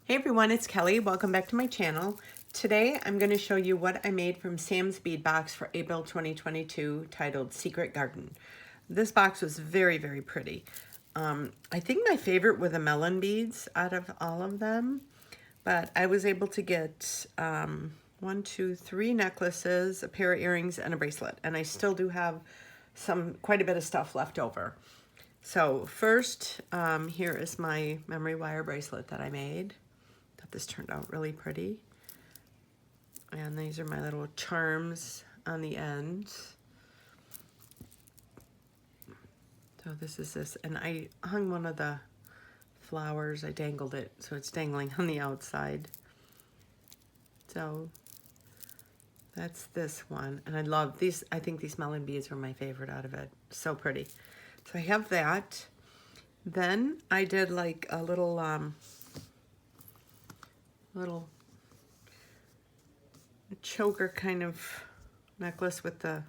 Hey everyone, it's Kelly. Welcome back to my channel. Today I'm going to show you what I made from Sam's Bead box for April 2022 titled Secret Garden. This box was very, very pretty. I think my favorite were the melon beads out of all of them, but I was able to get 3 necklaces, a pair of earrings, and a bracelet, and I still do have quite a bit of stuff left over. So first, here is my memory wire bracelet that I made. Thought this turned out really pretty. And these are my little charms on the end. So this is this, and I hung one of the flowers, I dangled it, so it's dangling on the outside. So that's this one, and I love these. I think these melon beads were my favorite out of it. So pretty. So I have that. Then I did like a little choker kind of necklace with the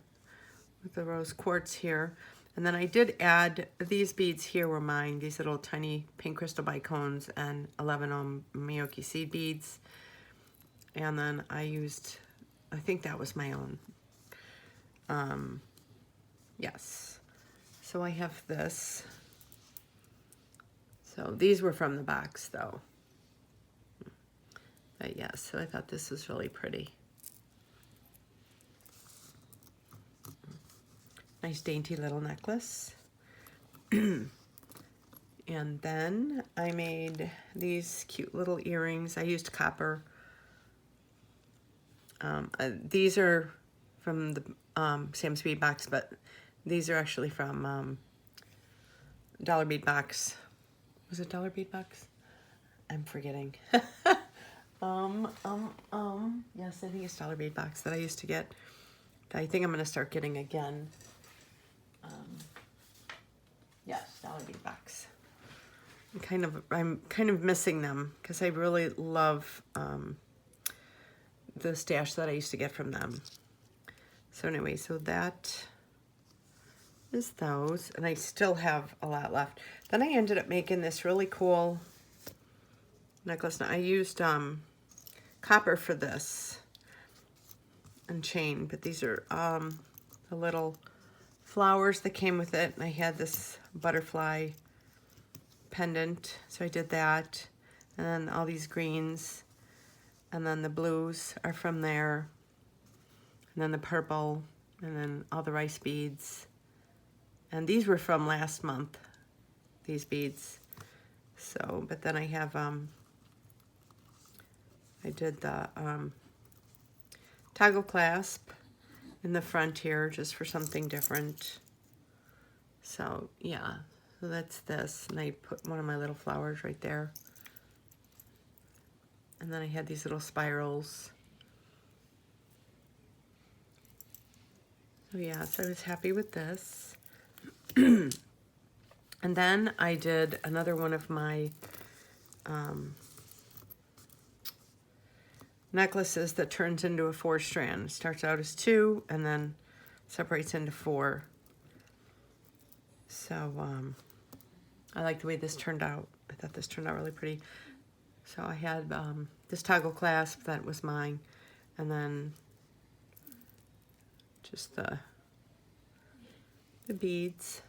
rose quartz here. And then I did add these beads here were mine, these little tiny pink crystal bicones and 11 ohm Miyoki seed beads. And then I used, I think that was my own. Yes. So I have this. So these were from the box though. But yes, so I thought this was really pretty. Nice dainty little necklace. And then I made these cute little earrings. I used copper. These are from the Sam's Bead box, but these are actually from Dollar Bead box. Was it Dollar Bead box? I'm forgetting. Yes, I think it's Dollar Bead box that I used to get. That I think I'm going to start getting again. Yes, Dollar Bead box. I'm kind of missing them because I really love the stash that I used to get from them. So anyway, so that is those, and I still have a lot left. Then I ended up making this really cool necklace. Now I used copper for this and chain, but these are the little flowers that came with it, and I had this butterfly pendant, so I did that, and then all these greens, and then the blues are from there, and then the purple, and then all the rice beads, and these were from last month, these beads. So, but then I have I did the toggle clasp in the front here just for something different. So yeah, so that's this, and I put one of my little flowers right there. And then I had these little spirals. So yeah, so I was happy with this. And then I did another one of my necklaces that turns into a 4-strand. Starts out as 2 and then separates into 4. So I like the way this turned out. I thought this turned out really pretty. So I had this toggle clasp that was mine, and then just the beads.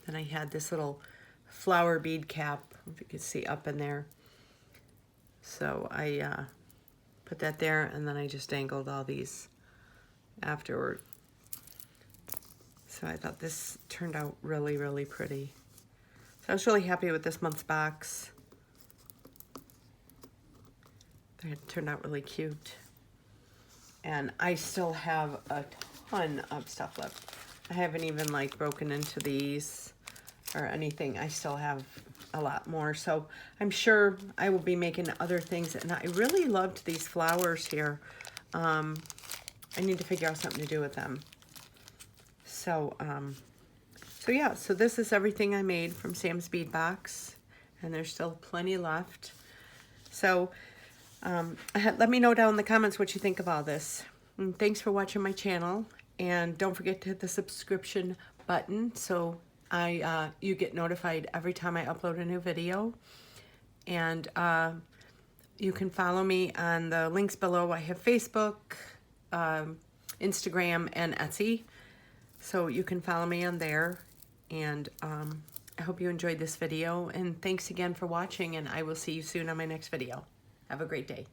Then I had this little flower bead cap, if you can see up in there. So I put that there, and then I just dangled all these afterward. So I thought this turned out really, really pretty. So I was really happy with this month's box. It turned out really cute. And I still have a ton of stuff left. I haven't even like broken into these or anything. I still have a lot more. So I'm sure I will be making other things. And I really loved these flowers here. I need to figure out something to do with them. So, so yeah, so this is everything I made from Sam's Bead box, and there's still plenty left. So let me know down in the comments what you think of all this. And thanks for watching my channel, and don't forget to hit the subscription button so you get notified every time I upload a new video. And you can follow me on the links below. I have Facebook, Instagram, and Etsy. So you can follow me on there. And I hope you enjoyed this video. And thanks again for watching. And I will see you soon on my next video. Have a great day.